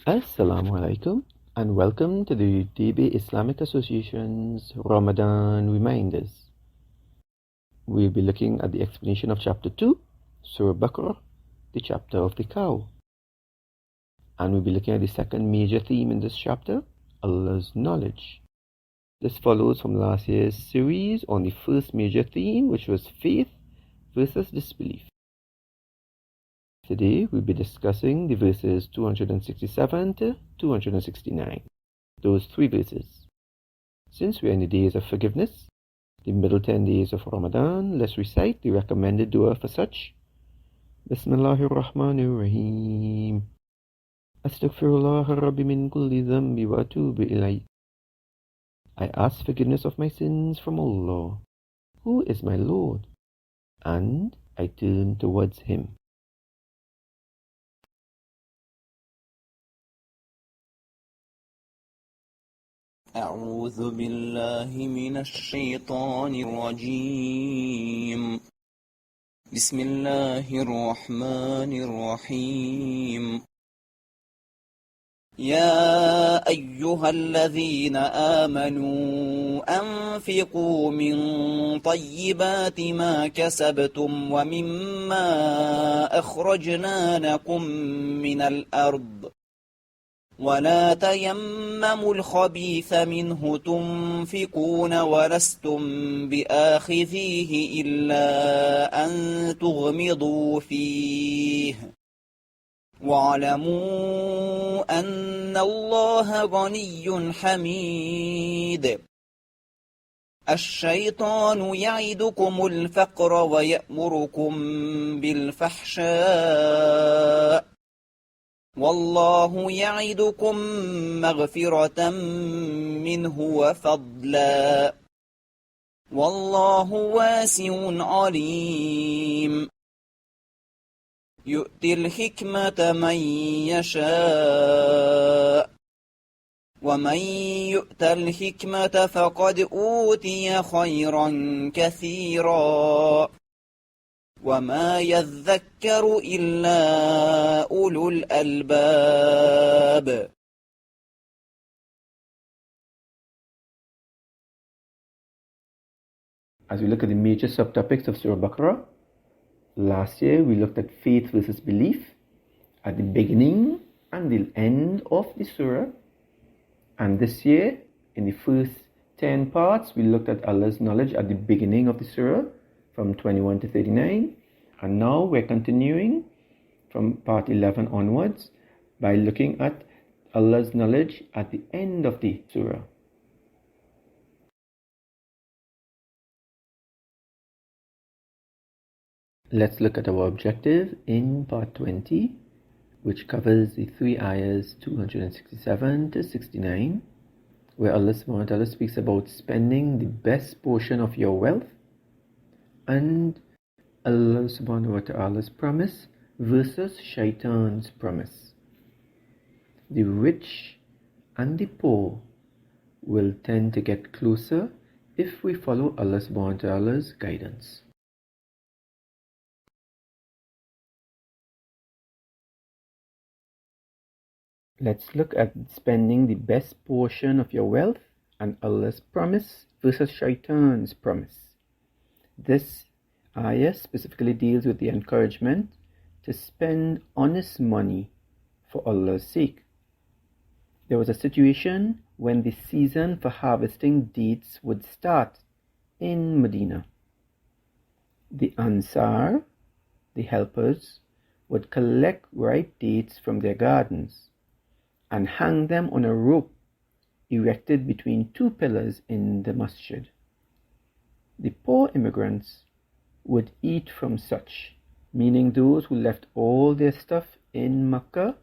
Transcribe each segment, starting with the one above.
Assalamu alaikum and welcome to the Debe Islamic Association's Ramadan Reminders. We'll be looking at the explanation of chapter 2, Surah Baqarah, the chapter of the cow. And we'll be looking at the second major theme in this chapter, Allah's knowledge. This follows from last year's series on the first major theme, which was faith versus disbelief. Today we'll be discussing the verses 267 to 269, those three verses. Since we are in the days of forgiveness, the middle 10 days of Ramadan, let's recite the recommended dua for such. Bismillahir Rahmanir Rahim. Astaghfirullah Rabbi min kulli dhanbi wa atubu ilayh. I ask forgiveness of my sins from Allah, who is my Lord, and I turn towards Him. أعوذ بالله من الشيطان الرجيم بسم الله الرحمن الرحيم يا أيها الذين آمنوا أنفقوا من طيبات ما كسبتم ومما أخرجنا لكم من الأرض ولا تيمموا الخبيث منه تنفقون ولستم بآخذيه إلا أن تغمضوا فيه واعلموا أن الله غني حميد الشيطان يعدكم الفقر ويأمركم بالفحشاء والله يعدكم مغفرة منه وفضلا والله واسع عليم يؤتي الحكمة من يشاء ومن يؤت الحكمة فقد أوتي خيرا كثيرا وما يذكر إلا أولو الألباب. As we look at the major subtopics of Surah Baqarah, last year we looked at faith versus belief at the beginning and the end of the surah. And this year, in the first 10 parts, we looked at Allah's knowledge at the beginning of the surah, from 21 to 39, and now we're continuing from part 11 onwards by looking at Allah's knowledge at the end of the surah. Let's look at our objective in part 20, which covers the three ayahs 267 to 69, where Allah subhanahu wa ta'ala speaks about spending the best portion of your wealth, and Allah subhanahu wa ta'ala's promise versus Shaytaan's promise. The rich and the poor will tend to get closer if we follow Allah subhanahu wa ta'ala's guidance. Let's look at spending the best portion of your wealth and Allah's promise versus Shaytaan's promise. This ayah specifically deals with the encouragement to spend honest money for Allah's sake. There was a situation when the season for harvesting dates would start in Medina. The Ansar, the helpers, would collect ripe dates from their gardens and hang them on a rope erected between two pillars in the masjid. The poor immigrants would eat from such, meaning those who left all their stuff in Makkah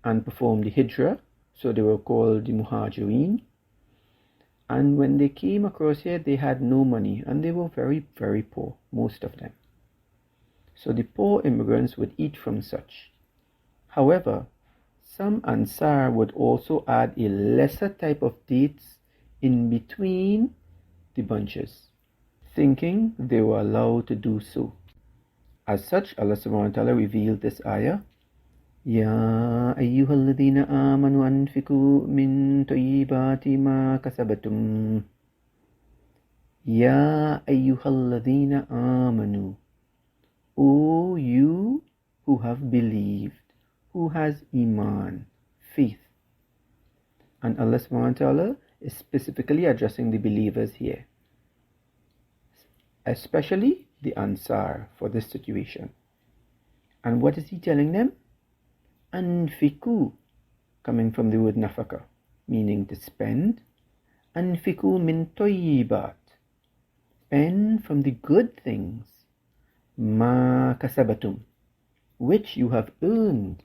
and performed the hijrah, so they were called the muhajireen. And when they came across here, they had no money and they were very, very poor, most of them. So the poor immigrants would eat from such. However, some Ansar would also add a lesser type of dates in between the bunches, thinking they were allowed to do so. As such, Allah subhanahu wa ta'ala revealed this ayah, يا أيها الذين آمنوا أنفقوا من طيبات ما كسبتم. يا أيها الذين آمنوا. O you who have believed, who has iman, faith. And Allah subhanahu wa ta'ala is specifically addressing the believers here, especially the Ansar for this situation. And what is he telling them? Anfiku, coming from the word nafaka, meaning to spend. Anfiku min tayyibat, spend from the good things. Ma kasabatum, which you have earned.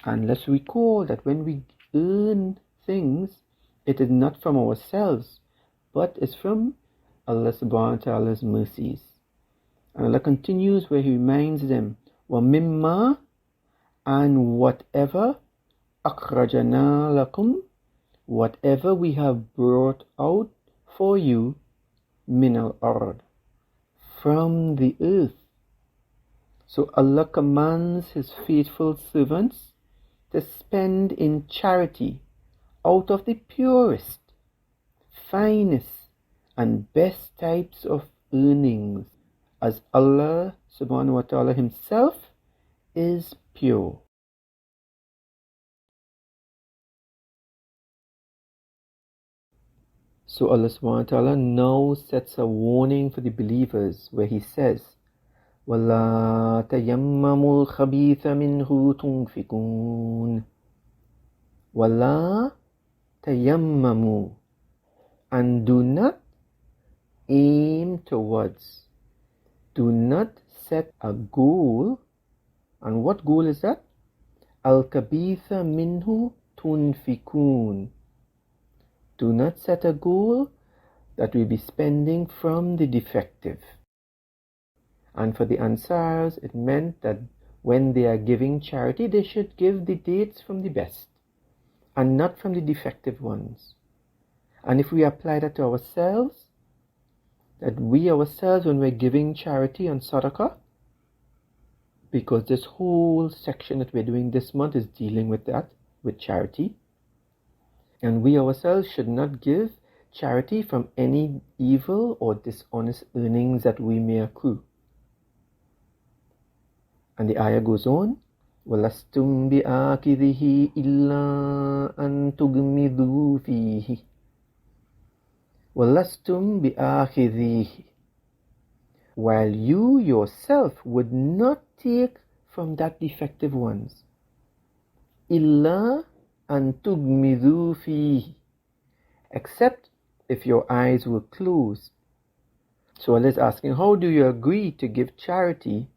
And let's recall that when we earn things, it is not from ourselves, but it's from Allah subhanahu wa ta'ala's mercies. And Allah continues where He reminds them, وَمِمَّا, and whatever, أَخْرَجَنَا لَكُمْ, whatever we have brought out for you, مِنَ الْأَرْضِ, from the earth. So Allah commands His faithful servants to spend in charity out of the purest, finest, and best types of earnings, as Allah subhanahu wa ta'ala Himself is pure. So Allah subhanahu wa ta'ala now sets a warning for the believers where He says, وَلَا تَيَمَّمُوا الْخَبِيثَ مِنْهُ تُنْفِقُونَ. وَلَا تَيَمَّمُوا, and do not aim towards, do not set a goal. And what goal is that? Al-kabitha minhu tunfikun. Do not set a goal that will be spending from the defective. And for the Ansars, it meant that when they are giving charity, they should give the dates from the best and not from the defective ones. And if we apply that to ourselves, that we ourselves, when we're giving charity and sadaqah, because this whole section that we're doing this month is dealing with that, with charity, and we ourselves should not give charity from any evil or dishonest earnings that we may accrue. And the ayah goes on, وَلَسْتُمْ بِآكِذِهِ إِلَّا أَن تُغْمِضُوا فِيهِ. وَلَسْتُمْ بِآخِذِيهِ, while you yourself would not take from that defective ones. إِلَّا أَن تُغْمِضُوا فِيهِ, except if your eyes were closed. So Allah is asking, how do you agree to give charity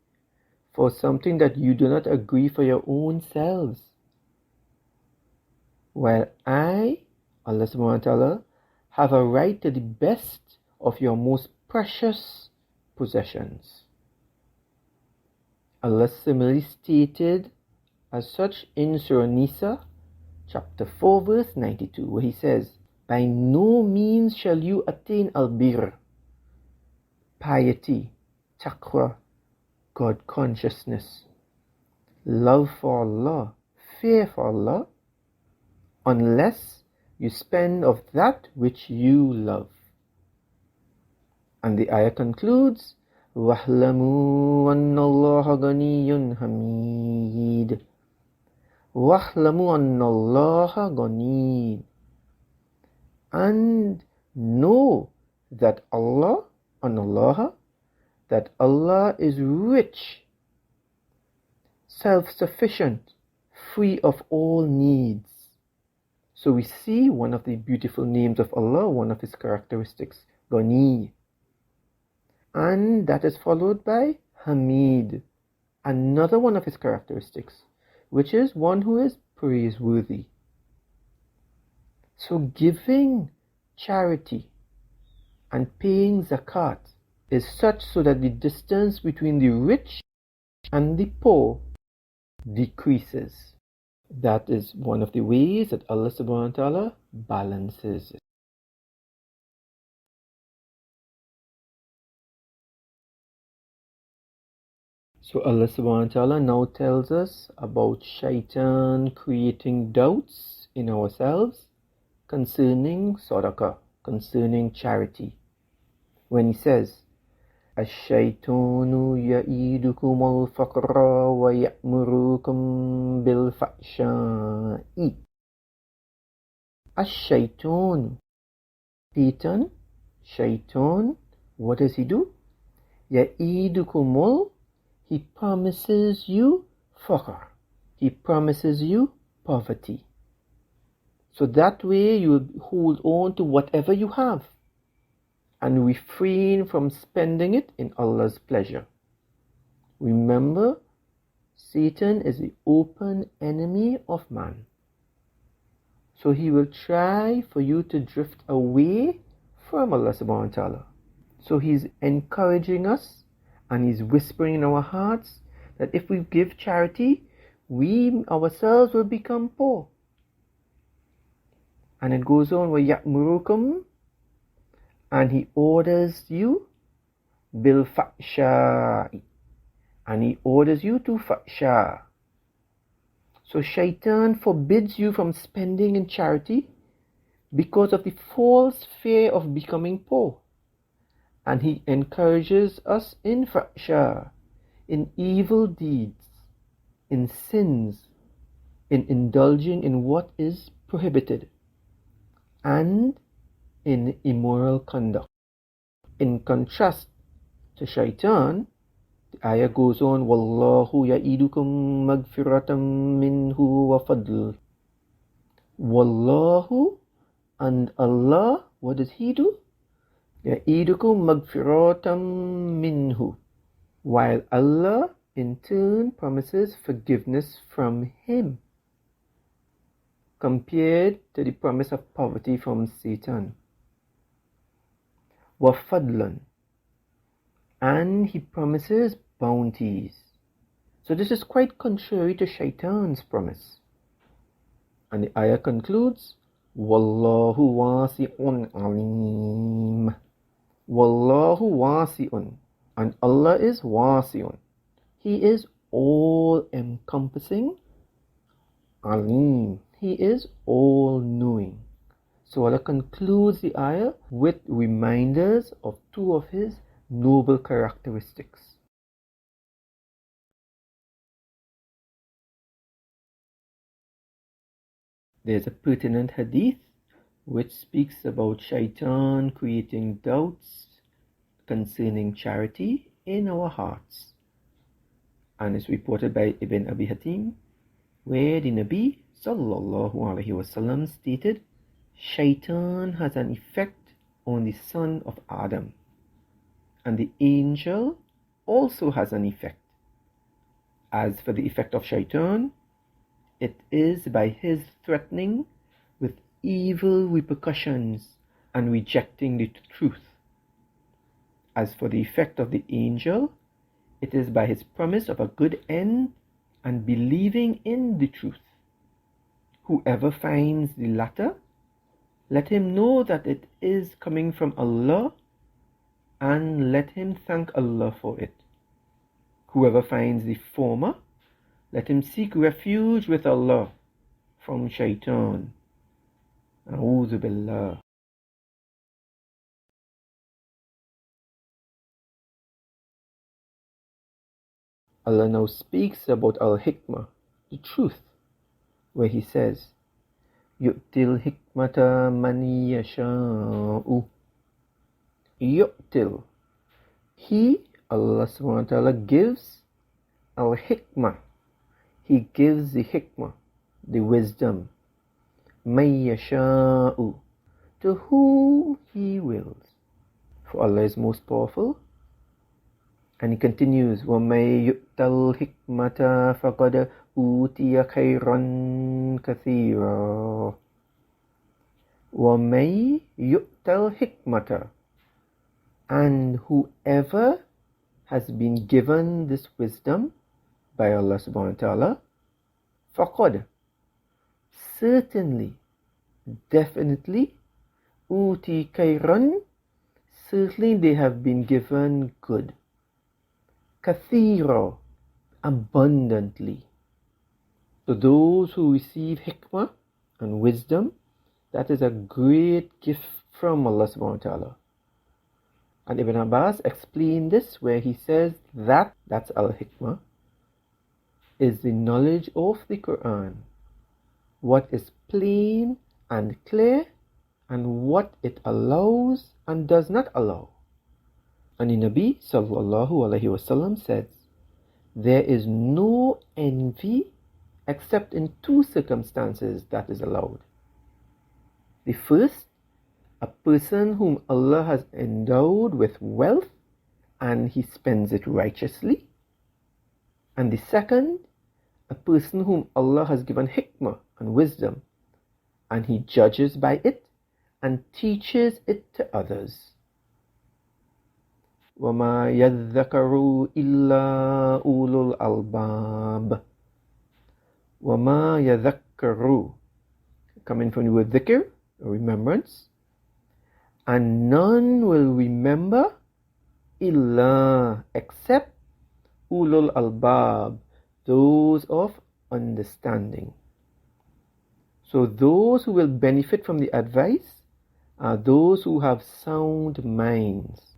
for something that you do not agree for your own selves? While I, Allah subhanahu wa ta'ala, have a right to the best of your most precious possessions. Allah similarly stated as such in Surah Nisa, chapter 4, verse 92, where He says, by no means shall you attain al-birr, piety, taqwa, God consciousness, love for Allah, fear for Allah, unless you spend of that which you love. And the ayah concludes, وَاحْلَمُوا أَنَّ اللَّهَ غَنِيٌّ حَمِيدٌ. وَاحْلَمُوا أَنَّ اللَّهَ غَنِيٌّ, and know that Allah, that Allah is rich, self-sufficient, free of all needs. So we see one of the beautiful names of Allah, one of His characteristics, Ghani. And that is followed by Hamid, another one of His characteristics, which is one who is praiseworthy. So giving charity and paying zakat is such so that the distance between the rich and the poor decreases. That is one of the ways that Allah subhanahu wa ta'ala balances it. So Allah subhanahu wa ta'ala now tells us about Shaytaan creating doubts in ourselves concerning sadaqah, concerning charity. When he says, الشيطان يعيدكم الفقر ويأمركم بالفحشاء. الشيطان, Shaytan, what does he do? يعيدكم, he promises you faqr. He promises you poverty. So that way you hold on to whatever you have and refrain from spending it in Allah's pleasure. Remember, Satan is the open enemy of man. So he will try for you to drift away from Allah subhanahu wa ta'ala. So he's encouraging us and he's whispering in our hearts that if we give charity, we ourselves will become poor. And it goes on, وَيَأْمُرُكُمْ, and he orders you بِالْفَحْشَاءِ, and he orders you to fahsha. So Shaitan forbids you from spending in charity because of the false fear of becoming poor. And he encourages us in fahsha, in evil deeds, in sins, in indulging in what is prohibited, and in immoral conduct. In contrast to Shaitan, the ayah goes on, وَاللَّهُ يَعِيدُكُمْ مَغْفِرَةً مِّنْهُ وَفَضْلٍ. Wallahu, and Allah, what does he do? يَعِيدُكُمْ مَغْفِرَةً مِّنْهُ, while Allah in turn promises forgiveness from him, compared to the promise of poverty from Satan. وَفَضْلًا, and he promises bounties. So this is quite contrary to Shaitan's promise. And the ayah concludes, Wallahu wasi'un alim. Wallahu wasi'un, and Allah is wasi'un. He is all-encompassing. Alim, he is all-knowing. So Allah concludes the ayah with reminders of two of his noble characteristics. There's a pertinent hadith which speaks about Shaitan creating doubts concerning charity in our hearts, and is reported by Ibn Abi Hatim, where the Nabi sallallahu alaihi wasallam stated, Shaitan has an effect on the son of Adam, and the angel also has an effect. As for the effect of Shaitan, it is by his threatening with evil repercussions and rejecting the truth. As for the effect of the angel, it is by his promise of a good end and believing in the truth. Whoever finds the latter, let him know that it is coming from Allah, and let him thank Allah for it. Whoever finds the former, let him seek refuge with Allah from Shaitan. A'udhu billah. Allah now speaks about al-hikmah, the truth, where he says, Yu'til hikmata man yasha'u. Yu'til, he, Allah subhanahu wa ta'ala, gives al-hikmah. He gives the hikmah, the wisdom, man yasha'u, to whom he wills. For Allah is most powerful. And he continues, وَمَن يُؤْتَ الْحِكْمَةَ فَقَدْ أُوتِيَ خَيْرًا كَثِيرًا. وَمَن يُؤْتَ الْحِكْمَةَ, and whoever has been given this wisdom by Allah subhanahu wa ta'ala, فَقَدْ, certainly, definitely, أُوتِي خَيْرًا, certainly they have been given good. Kathira, abundantly. To those who receive hikmah and wisdom, that is a great gift from Allah subhanahu wa ta'ala. And Ibn Abbas explained this where he says that's al-hikmah, is the knowledge of the Quran, what is plain and clear, and what it allows and does not allow. And the Nabi sallallahu alaihi wasallam says, there is no envy except in two circumstances that is allowed. The first, a person whom Allah has endowed with wealth and he spends it righteously. And the second, a person whom Allah has given hikmah and wisdom and he judges by it and teaches it to others. وَمَا يَذَّكَرُ إِلَّا أُولُو الْأَلْبَابِ. وَمَا يَذَّكَّرُ, coming from the word dhikr, remembrance, and none will remember illa, except ulul albab, those of understanding. So those who will benefit from the advice are those who have sound minds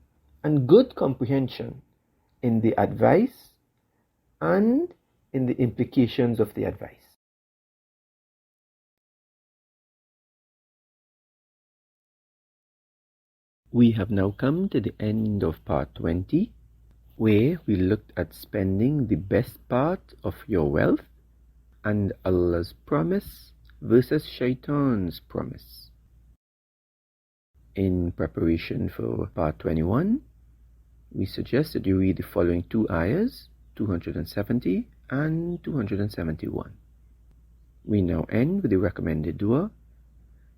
and good comprehension in the advice and in the implications of the advice. We have now come to the end of part 20, where we looked at spending the best part of your wealth and Allah's promise versus Shaytaan's promise. In preparation for part 21, we suggest that you read the following two ayahs, 270 and 271. We now end with the recommended dua.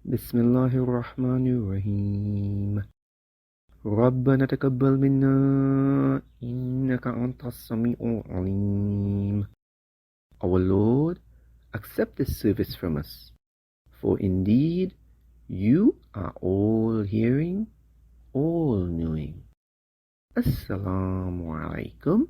Bismillahir Rahmanir Rahim. ربنا تقبل منا إنك أنت السميع العليم. Our Lord, accept this service from us, for indeed you are all hearing, all knowing. Assalamu alaikum